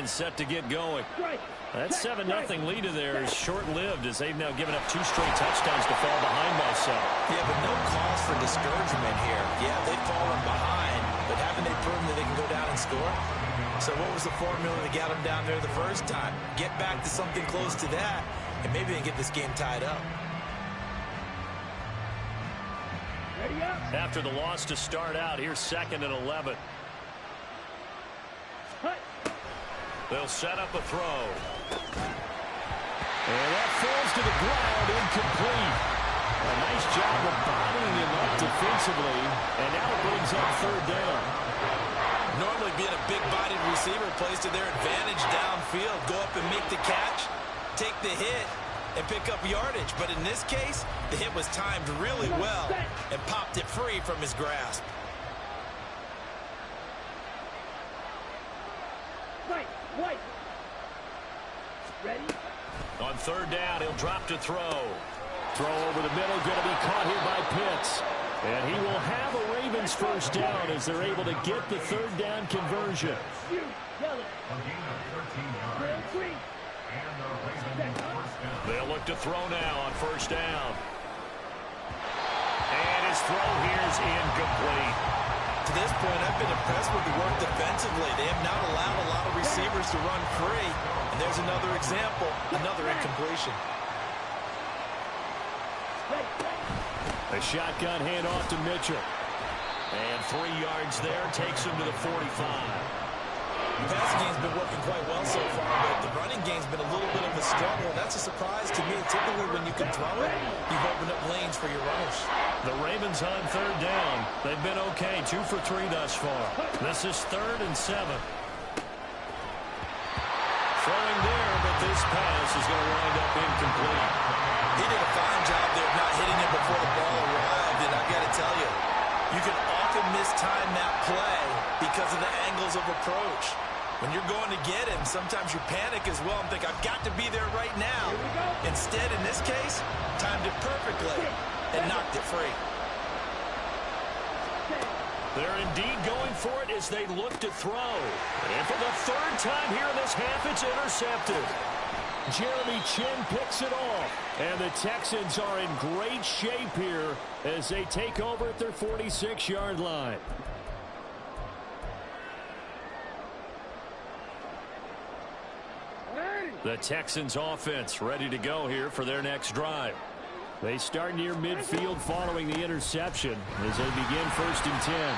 offense set to get going. That 7-0 lead of theirs is short-lived as they've now given up 2 straight touchdowns to fall behind by 7. Yeah, but no cause for discouragement here. Yeah, they've fallen behind, but haven't they proven that they can go down and score? So what was the formula that got them down there the first time? Get back to something close to that, and maybe they can get this game tied up. After the loss to start out, here's 2nd and 11. They'll set up a throw. And that falls to the ground, incomplete. A nice job of bodying him up defensively, and now it brings up 3rd down. Normally being a big-bodied receiver plays to their advantage downfield. Go up and make the catch, take the hit, and pick up yardage. But in this case, the hit was timed really well and popped it free from his grasp. Ready? On 3rd down, he'll drop to throw. Throw over the middle, going to be caught here by Pitts. And he will have a Ravens 1st down as they're able to get the 3rd down conversion. They'll look to throw now on 1st down. And his throw here is incomplete. To this point, I've been impressed with the work defensively. They have not allowed a lot of receivers to run free. And there's another example, another incompletion. A shotgun handoff to Mitchell. And 3 yards there, takes him to the 45. The passing game's been working quite well so far, but the running game's been a little bit of a struggle. That's a surprise to me. Typically, when you can throw it, you've opened up lanes for your runners. The Ravens on 3rd down. They've been okay, 2 for 3 thus far. This is 3rd and 7. Throwing there, but this pass is going to wind up incomplete. He did a fine job there of not hitting him before the ball arrived, and I've got to tell you, you can often mistime that play because of the angles of approach. When you're going to get him, sometimes you panic as well and think, I've got to be there right now. Instead, in this case, timed it perfectly and knocked it free. They're indeed going for it as they look to throw. And for the 3rd time here in this half, it's intercepted. Jeremy Chin picks it off. And the Texans are in great shape here as they take over at their 46-yard line. The Texans offense ready to go here for their next drive. They start near midfield following the interception as they begin 1st and 10.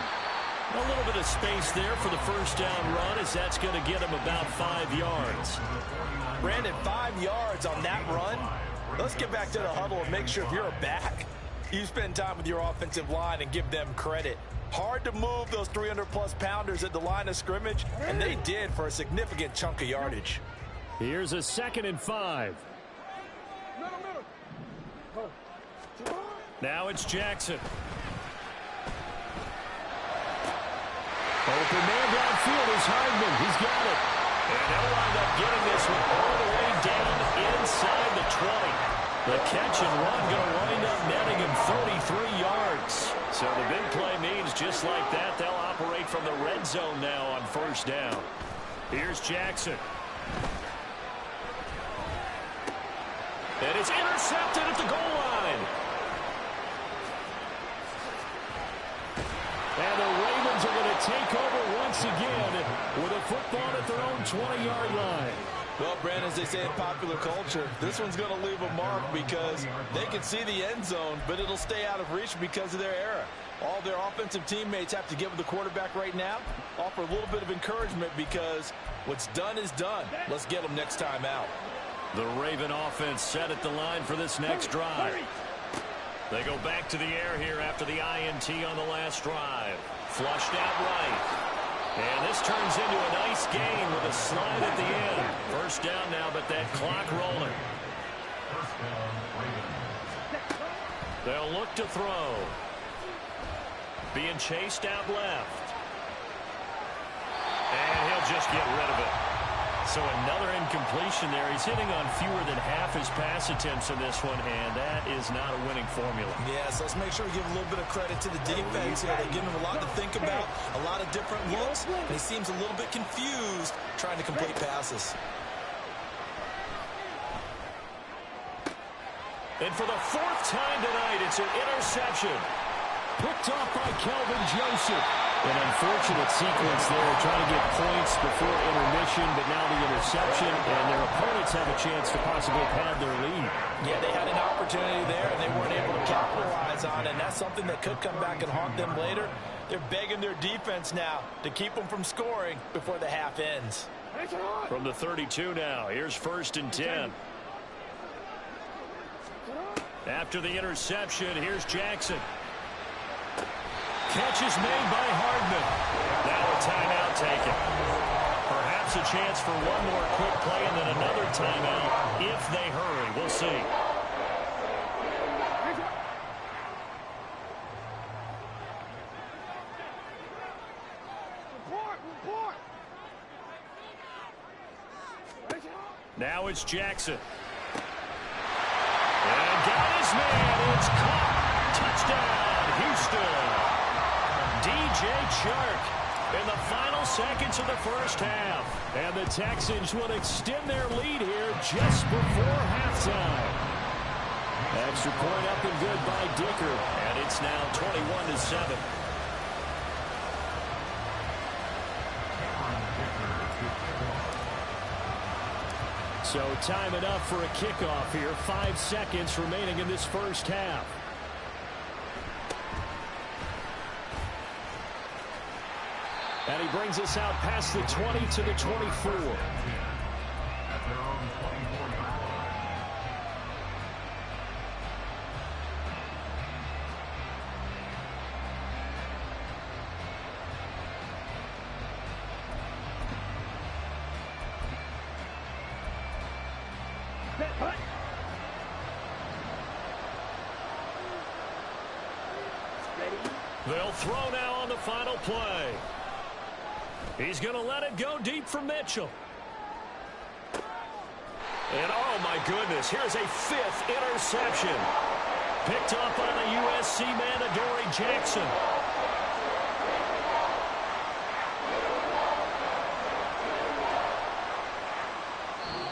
A little bit of space there for the 1st down run as that's going to get them about 5 yards. Brandon, 5 yards on that run. Let's get back to the huddle and make sure if you're a back, you spend time with your offensive line and give them credit. Hard to move those 300-plus pounders at the line of scrimmage, and they did for a significant chunk of yardage. Here's a 2nd and 5. Now it's Jackson. Open man downfield is Hardman. He's got it. And they'll wind up getting this one all the way down inside the 20. The catch and run going to wind up netting him 33 yards. So the big play means just like that, they'll operate from the red zone now on 1st down. Here's Jackson. And it's intercepted at the goal line. And the Ravens are going to take over once again with a football at their own 20-yard line. Well, Brandon, as they say in popular culture, this one's going to leave a mark because they can see the end zone, but it'll stay out of reach because of their error. All their offensive teammates have to get with the quarterback right now, offer a little bit of encouragement because what's done is done. Let's get them next time out. The Raven offense set at the line for this next drive. They go back to the air here after the INT on the last drive. Flushed out right. And this turns into a nice gain with a slide at the end. 1st down now, but that clock rolling. They'll look to throw. Being chased out left. And he'll just get rid of it. So another incompletion there. He's hitting on fewer than half his pass attempts in this one, and that is not a winning formula. Yeah, so let's make sure we give a little bit of credit to the defense here. They're giving him a lot to think about, a lot of different looks, and he seems a little bit confused trying to complete passes. And for the fourth time tonight, it's an interception. Picked off by Kelvin Joseph. An unfortunate sequence there, trying to get points before intermission, but now the interception, and their opponents have a chance to possibly pad their lead. Yeah, they had an opportunity there, and they weren't able to capitalize on it, and that's something that could come back and haunt them later. They're begging their defense now to keep them from scoring before the half ends. From the 32 now, here's 1st and 10. After the interception, here's Jackson. Catch is made by Hardman. Now a timeout taken. Perhaps a chance for one more quick play and then another timeout if they hurry. We'll see. Now it's Jackson. And got his man. It's caught. Touchdown, Houston. DJ Chark in the final seconds of the first half. And the Texans will extend their lead here just before halftime. Extra point up and good by Dicker. And it's now 21-7. So time it up for a kickoff here. 5 seconds remaining in this first half. And he brings us out past the 20 to the 24. They'll throw now on the final play. He's going to let it go deep for Mitchell. And oh my goodness, here's a 5th interception. Picked up by the USC man, Adoree Jackson.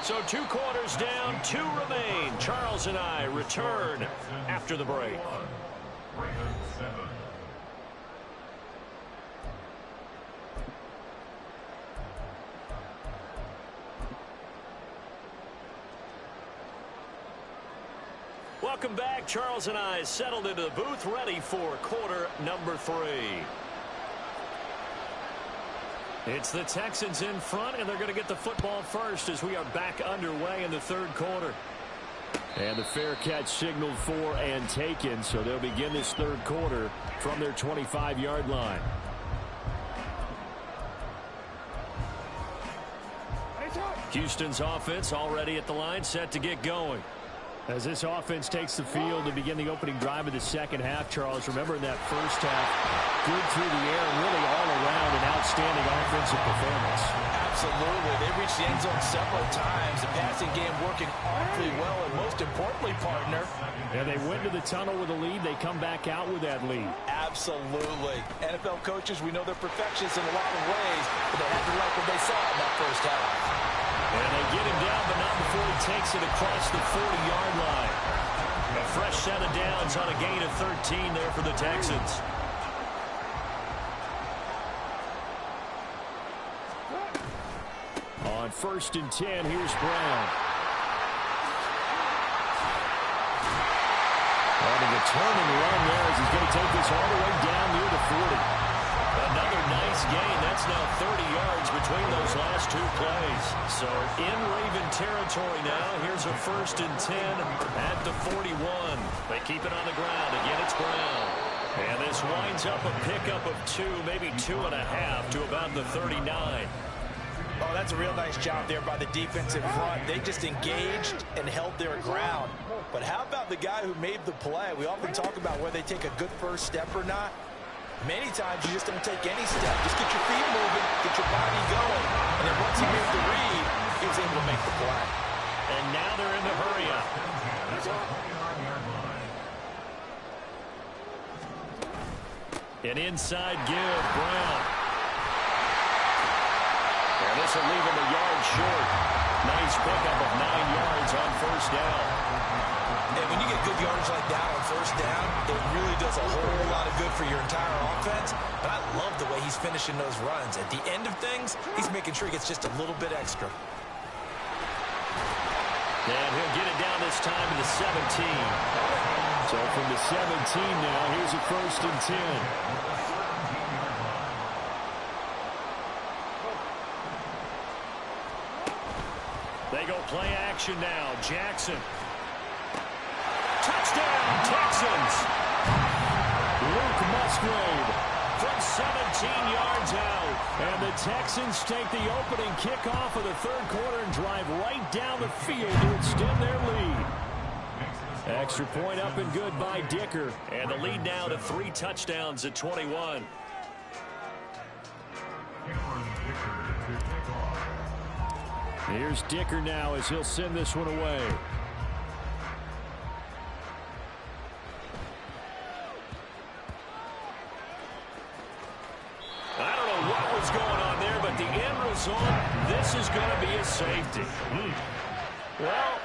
So 2 quarters down, 2 remain. Charles and I return after the break. Welcome back. Charles and I settled into the booth, ready for quarter number 3. It's the Texans in front, and they're going to get the football first as we are back underway in the 3rd quarter. And the fair catch signaled for and taken, so they'll begin this 3rd quarter from their 25-yard line. Houston's offense already at the line, set to get going. As this offense takes the field to begin the opening drive of the second half, Charles, remember in that first half, good through the air, really all around an outstanding offensive performance. Absolutely. They reached the end zone several times. The passing game working awfully well, and most importantly, partner. And they went to the tunnel with a lead. They come back out with that lead. Absolutely. NFL coaches, we know they're perfectionists in a lot of ways, but they had to like what they saw in that first half. And they get him down, but not before he takes it across the 40-yard line. A fresh set of downs on a gain of 13 there for the Texans. On 1st and 10, here's Brown. Having a turn and run there as he's going to take this all the way down near the 40. Another nice gain. That's now 30 yards between those last 2 plays. So in Raven territory now. Here's a 1st and 10 at the 41. They keep it on the ground. Again, it's Brown. And this winds up a pickup of 2, maybe 2.5 to about the 39. Oh, that's a real nice job there by the defense in front. They just engaged and held their ground. But how about the guy who made the play? We often talk about whether they take a good first step or not. Many times you just don't take any step. Just get your feet moving, get your body going, and then once he made the read, make the play. And now they're in the hurry-up. An inside give, Brown. And this will leave him a yard short. Nice pickup of 9 yards on first down. And when you get good yardage like that on first down, it really does a whole lot of good for your entire offense. But I love the way he's finishing those runs. At the end of things, he's making sure he gets just a little bit extra. And he'll get it down this time to the 17. So from the 17 now, here's a 1st and 10. They go play action now. Jackson. Touchdown, Texans. Luke Musgrave from 17 yards out. And the Texans take the opening kickoff of the 3rd quarter and drive right down the field to extend their lead. Extra point up and good by Dicker. And the lead now to 3 touchdowns at 21. Here's Dicker now as he'll send this one away. I don't know what was going on there, but the end result, this is going to be a safety. Well,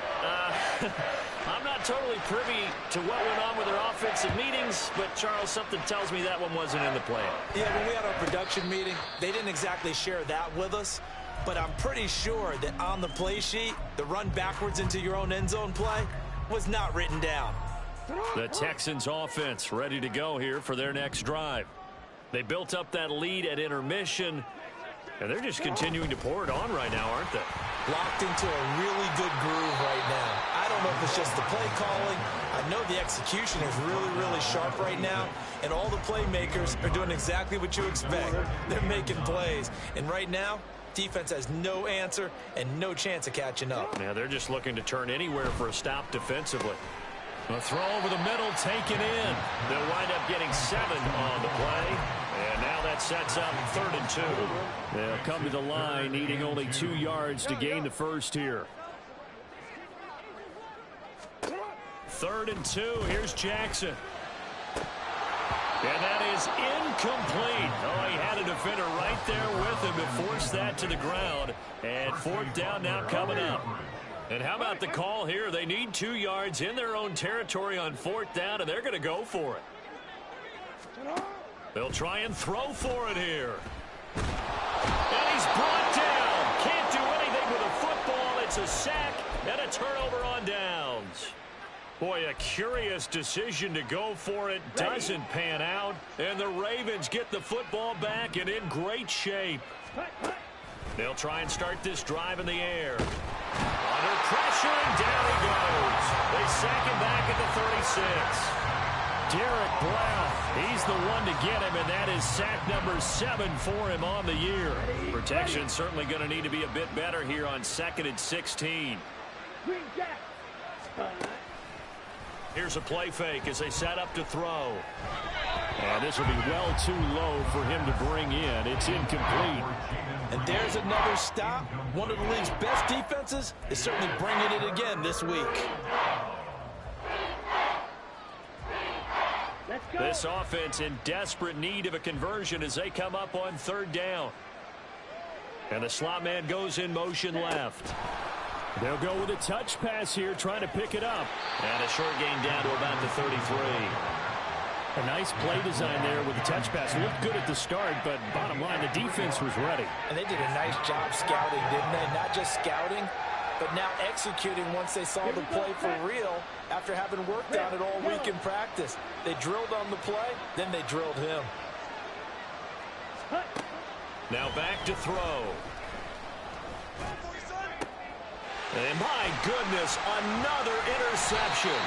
I'm not totally privy to what went on with their offensive meetings, but, Charles, something tells me that one wasn't in the plan. Yeah, when we had our production meeting, they didn't exactly share that with us. But I'm pretty sure that on the play sheet, the run backwards into your own end zone play was not written down. The Texans offense ready to go here for their next drive. They built up that lead at intermission, and they're just continuing to pour it on right now, aren't they? Locked into a really good groove right now. I don't know if it's just the play calling. I know the execution is really, really sharp right now, and all the playmakers are doing exactly what you expect. They're making plays, and right now, defense has no answer and no chance of catching up. Yeah, they're just looking to turn anywhere for a stop defensively. A throw over the middle, taken in. They'll wind up getting 7 on the play. And now that sets up 3rd and 2. They'll come to the line, needing only 2 yards to gain the first here. 3rd and 2. Here's Jackson. And that is incomplete. Oh, he had a defender right there with him to force that to the ground. And 4th down now coming up. And how about the call here? They need 2 yards in their own territory on 4th down, and they're going to go for it. They'll try and throw for it here. And he's brought down. Can't do anything with a football. It's a sack and a turnover on downs. Boy, a curious decision to go for it. Doesn't pan out. And the Ravens get the football back and in great shape. They'll try and start this drive in the air. Under pressure, and down he goes. They sack him back at the 36. Derek Brown, he's the one to get him, and that is sack number 7 for him on the year. Protection certainly going to need to be a bit better here on 2nd and 16. Here's a play fake as they set up to throw. And this will be well too low for him to bring in. It's incomplete. And there's another stop. One of the league's best defenses is certainly bringing it again this week. This offense in desperate need of a conversion as they come up on 3rd down. And the slot man goes in motion left. They'll go with a touch pass here, trying to pick it up. And a short gain down to about the 33. A nice play design there with the touch pass. Looked good at the start, but bottom line, the defense was ready. And they did a nice job scouting, didn't they? Not just scouting, but now executing once they saw the play for real after having worked on it all week in practice. They drilled on the play, then they drilled him. Now back to throw. And my goodness, another interception.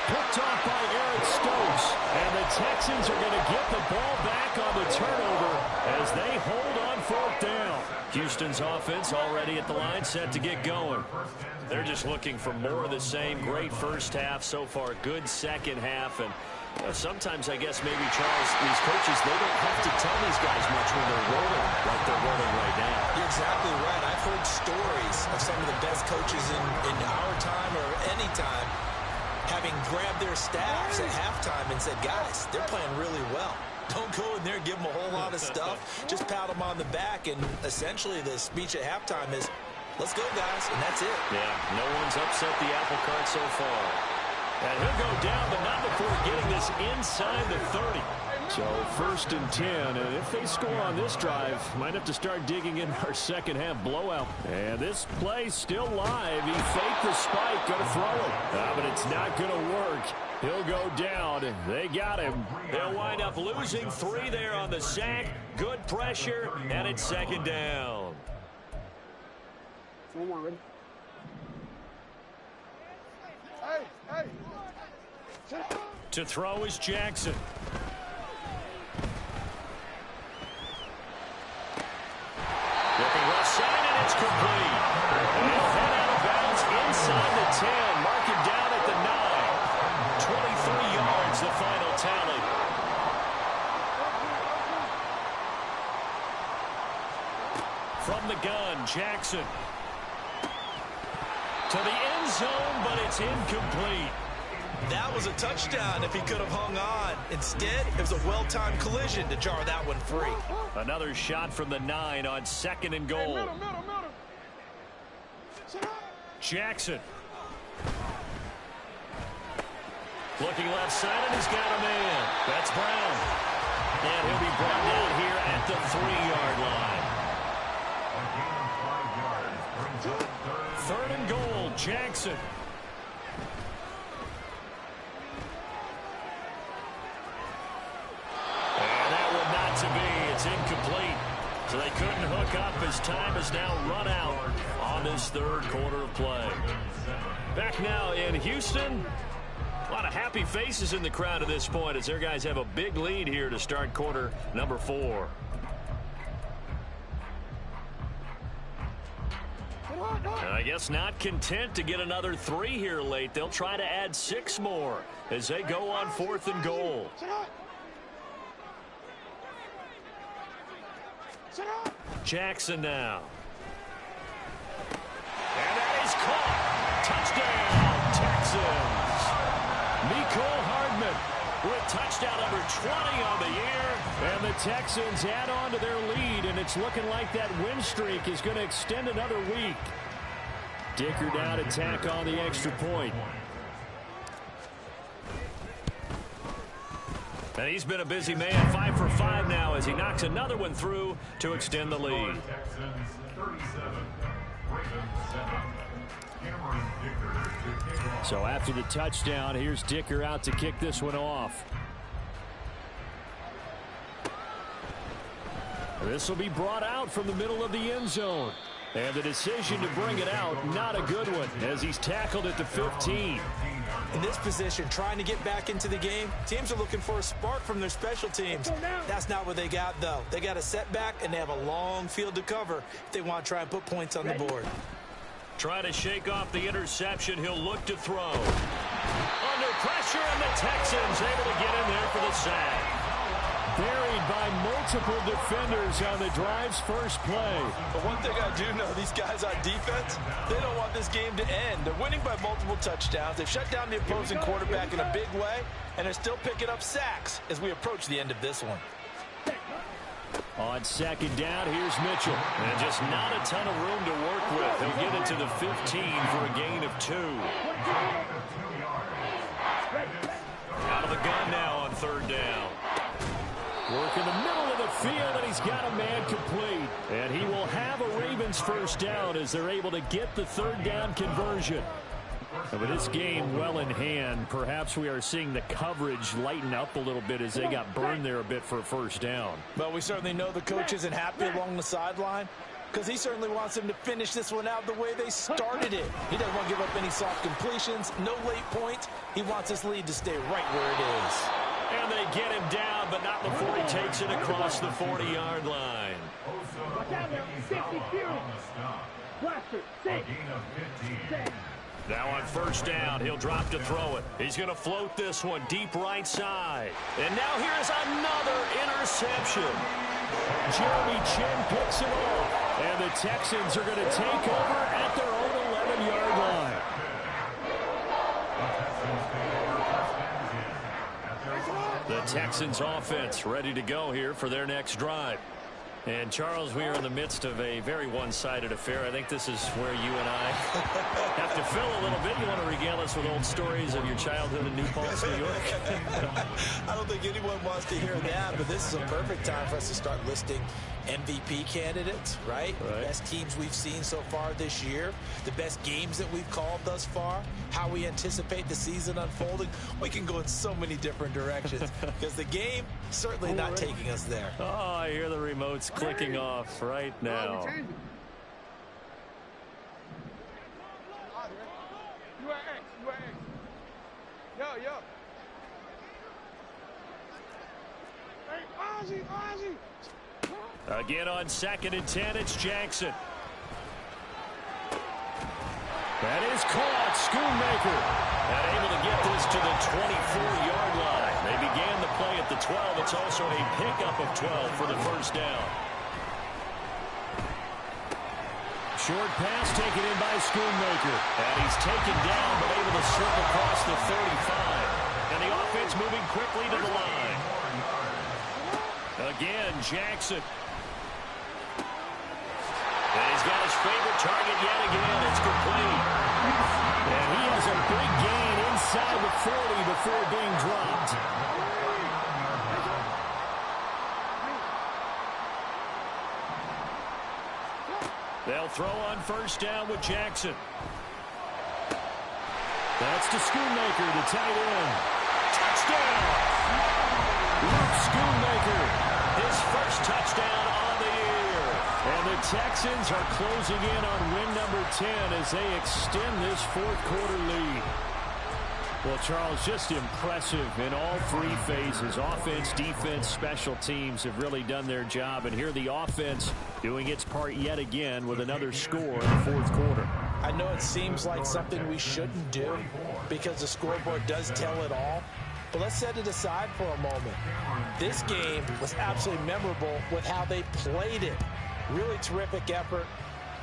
Picked off by Eric Stokes. And the Texans are going to get the ball back on the turnover as they hold on 4th down. Houston's offense already at the line, set to get going. They're just looking for more of the same. Great first half so far. Good second half. And sometimes, I guess, maybe, Charles, these coaches, they don't have to tell these guys much when they're rolling like they're rolling right now. You're exactly right. I've heard stories of some of of the best coaches in our time or any time, having grabbed their staffs at halftime and said, guys, they're playing really well. Don't go in there and give them a whole lot of stuff. Just pat them on the back, and essentially the speech at halftime is, let's go, guys, and that's it. Yeah, no one's upset the apple cart so far. And he'll go down, but not before getting this inside the 30. So 1st and 10, and if they score on this drive, might have to start digging in our second half blowout. And this play still live. He faked the spike, going to throw it. But it's not going to work. He'll go down. They got him. They'll wind up losing 3 there on the sack. Good pressure, and it's 2nd down. To throw is Jackson. Looking left side, and it's complete. And he'll head out of bounds inside the 10. Mark it down at the 9. 23 yards, the final tally. From the gun, Jackson. To the end zone, but it's incomplete. That was a touchdown if he could have hung on. Instead, it was a well-timed collision to jar that one free. Another shot from the 9 on 2nd and goal. Jackson. Looking left side, and he's got a man. That's Brown. And he'll be brought down here at the 3-yard line. 3rd and goal, Jackson. To be, it's incomplete. So they couldn't hook up as time has now run out on this 3rd quarter of play. Back now in Houston. A lot of happy faces in the crowd at this point as their guys have a big lead here to start quarter number 4. And I guess not content to get another 3 here late. They'll try to add 6 more as they go on 4th and goal. Jackson now. And that is caught. Touchdown, Texans. Mecole Hardman with touchdown number 20 on the year. And the Texans add on to their lead, and it's looking like that win streak is going to extend another week. Dicker down to tack on the extra point. And he's been a busy man, 5 for 5 now as he knocks another one through to extend the lead. So after the touchdown, here's Dicker out to kick this one off. This will be brought out from the middle of the end zone. And the decision to bring it out, not a good one, as he's tackled at the 15. In this position, trying to get back into the game, teams are looking for a spark from their special teams. That's not what they got, though. They got a setback, and they have a long field to cover if they want to try and put points on the board. Try to shake off the interception. He'll look to throw. Under pressure, and the Texans able to get in there for the sack. Buried by multiple defenders on the drive's first play. But one thing I do know, these guys on defense, they don't want this game to end. They're winning by multiple touchdowns. They've shut down the opposing quarterback in a big way, and they're still picking up sacks as we approach the end of this one. On 2nd down, here's Mitchell. And just not a ton of room to work with. He'll get it to the 15 for a gain of 2. Out of the gun now on 3rd down. Work in the middle of the field, and he's got a man complete. And he will have a Ravens first down as they're able to get the 3rd down conversion. And with this game well in hand, perhaps we are seeing the coverage lighten up a little bit as they got burned there a bit for a first down. Well, we certainly know the coach isn't happy along the sideline because he certainly wants them to finish this one out the way they started it. He doesn't want to give up any soft completions, no late points. He wants this lead to stay right where it is. And they get him down, but not before he takes it across the 40-yard line. Now on 1st down, he'll drop to throw it. He's going to float this one deep right side. And now here's another interception. Jeremy Chin picks it off. And the Texans are going to take over at their own Texans offense ready to go here for their next drive. And, Charles, we are in the midst of a very one-sided affair. I think this is where you and I have to fill a little bit. You want to regale us with old stories of your childhood in New Paltz, New York? I don't think anyone wants to hear that, but this is a perfect time for us to start listing MVP candidates, right? The best teams we've seen so far this year, the best games that we've called thus far, how we anticipate the season unfolding. We can go in so many different directions because the game certainly not taking us there. Oh, I hear the remotes clicking off right now. Again on 2nd and 10, it's Jackson. That is caught. Schoonmaker. And able to get this to the 24-yard line. They began the play at the 12. It's also a pickup of 12 for the first down. Short pass taken in by Schoonmaker. And he's taken down but able to slip across the 35. And the offense moving quickly to the line. Again, Jackson. And he's got his favorite target yet again. It's complete. And he has a big gain inside the 40 before being dropped. They'll throw on first down with Jackson. That's to Schoonmaker, the tight end. Touchdown! Luke Schoonmaker, his first touchdown on the year. And the Texans are closing in on win number 10 as they extend this fourth-quarter lead. Well, Charles, just impressive in all three phases. Offense, defense, special teams have really done their job. And here the offense doing its part yet again with another score in the fourth quarter. I know it seems like something we shouldn't do because the scoreboard does tell it all. But let's set it aside for a moment. This game was absolutely memorable with how they played it. Really terrific effort,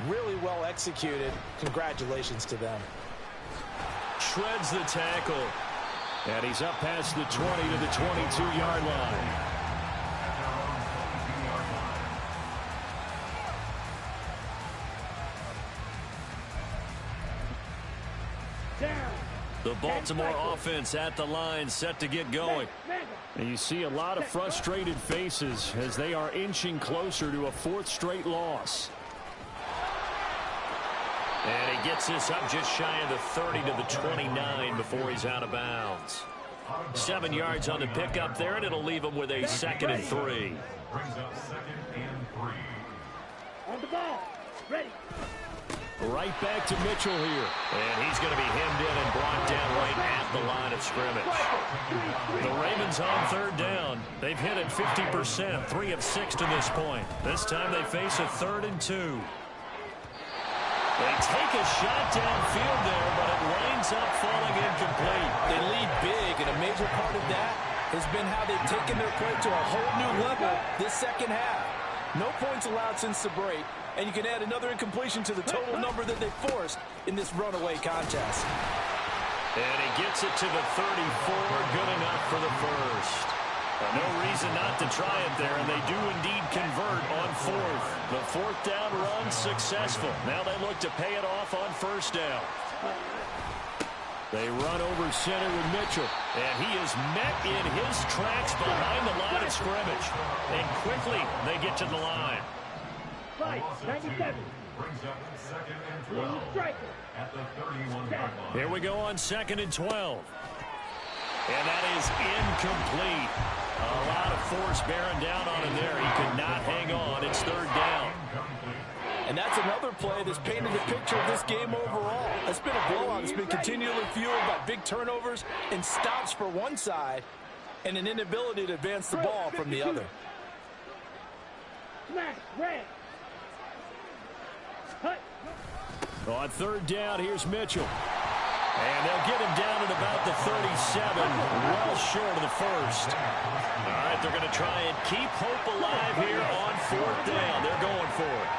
really well executed. Congratulations to them. Shreds the tackle. And he's up past the 20 to the 22-yard line. The Baltimore offense at the line, set to get going. And you see a lot of frustrated faces as they are inching closer to a fourth straight loss. And he gets this up just shy of the 30 to the 29 before he's out of bounds. 7 yards on the pickup there, and it'll leave him with a 2nd and 3. Brings up 2nd and 3. On the ball. Ready. Right back to Mitchell here. And he's going to be hemmed in and brought down right at the line of scrimmage. The Ravens on third down. They've hit it 50%, 3 of 6 to this point. This time they face a 3rd and 2. They take a shot downfield there, but it winds up falling incomplete. They lead big, and a major part of that has been how they've taken their play to a whole new level this second half. No points allowed since the break, and you can add another incompletion to the total number that they forced in this runaway contest. And he gets it to the 34, good enough for the first. No reason not to try it there, and they do indeed convert on fourth. The fourth down run successful. Now they look to pay it off on first down. They run over center with Mitchell, and he is met in his tracks behind the line of scrimmage. And quickly they get to the line. 97. Brings up 2nd and 12 at the 31-yard line. Here we go on 2nd and 12. And that is incomplete. A lot of force bearing down on him there. He could not hang on. It's third down. And that's another play that's painted the picture of this game overall. It's been a blowout. It's been continually fueled by big turnovers and stops for one side and an inability to advance the ball from the other. Smash, red. Hut. On third down, here's Mitchell. And they'll get him down at about the 37, well short of the first. All right, they're going to try and keep hope alive here on fourth down. They're going for it.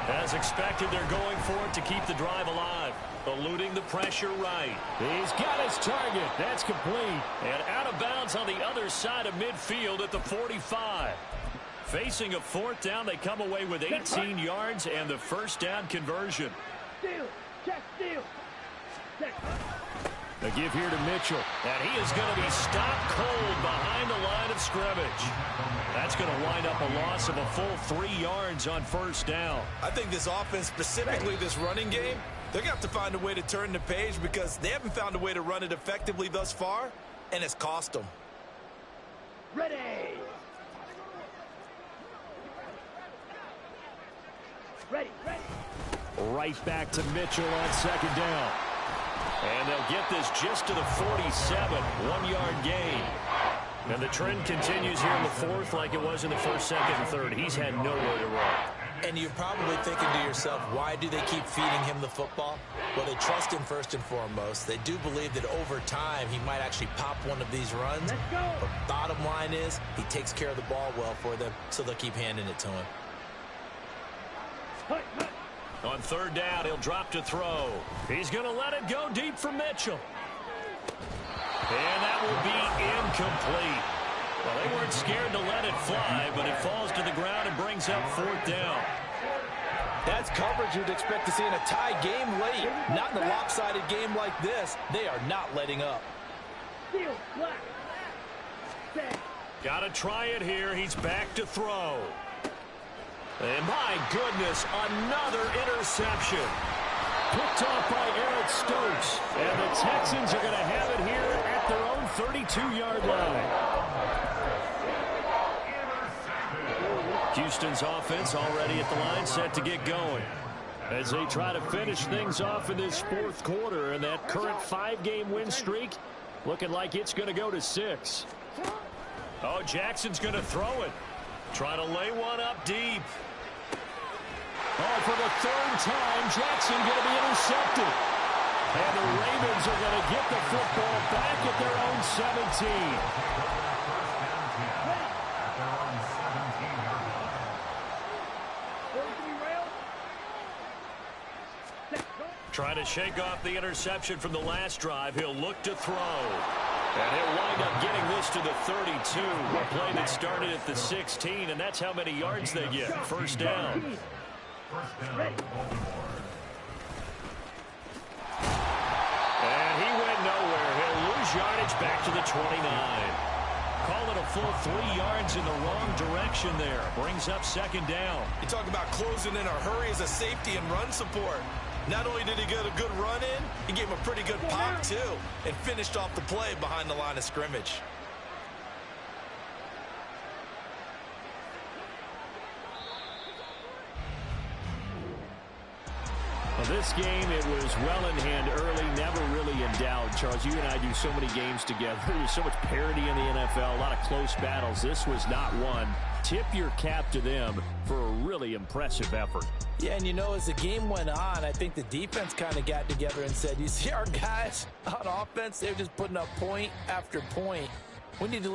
As expected, they're going for it to keep the drive alive. Eluding the pressure right. He's got his target. That's complete. And out of bounds on the other side of midfield at the 45. Facing a fourth down, they come away with 18 yards and the first down conversion. Steal. Check steal. Check. A give here to Mitchell. And he is going to be stopped cold behind the line of scrimmage. That's going to wind up a loss of a full 3 yards on first down. I think this offense, specifically this running game, they're going to have to find a way to turn the page because they haven't found a way to run it effectively thus far, and it's cost them. Ready. Ready. Right back to Mitchell on second down. And they'll get this just to the 47, 1 yard gain. And the trend continues here in the fourth like it was in the first, second, and third. He's had nowhere to run. And you're probably thinking to yourself, why do they keep feeding him the football? Well, they trust him first and foremost. They do believe that over time he might actually pop one of these runs. Let's go. But bottom line is he takes care of the ball well for them, so they'll keep handing it to him. On third down, he'll drop to throw. He's going to let it go deep for Mitchell. And that will be incomplete. Well, they weren't scared to let it fly, but it falls to the ground and brings up fourth down. That's coverage you'd expect to see in a tie game late. Not in a lopsided game like this. They are not letting up. Steal. Black. Set. Got to try it here. He's back to throw. And my goodness, another interception. Picked off by Eric Stokes. And the Texans are going to have it here at their own 32-yard line. Houston's offense already at the line, set to get going. As they try to finish things off in this fourth quarter, and that current 5-game win streak looking like it's going to go to 6. Oh, Jackson's going to throw it. Try to lay one up deep. Oh, for the third time, Jackson going to be intercepted. And the Ravens are going to get the football back at their own 17. Trying to shake off the interception from the last drive. He'll look to throw. And he'll wind up getting this to the 32. A play that started at the 16, and that's how many yards they get. First down. And he went nowhere. He'll lose yardage back to the 29. Call it a full 3 yards in the wrong direction there. Brings up second down. You talk about closing in a hurry as a safety and run support. Not only did he get a good run in, he gave him a pretty good pop too and finished off the play behind the line of scrimmage. Well, this game, it was well in hand early, never really in doubt. Charles, you and I do so many games together. There's so much parity in the NFL, a lot of close battles. This was not one. Tip your cap to them for a really impressive effort. Yeah, and you know, as the game went on, I think the defense kind of got together and said, you see our guys on offense, they're just putting up point after point. We need to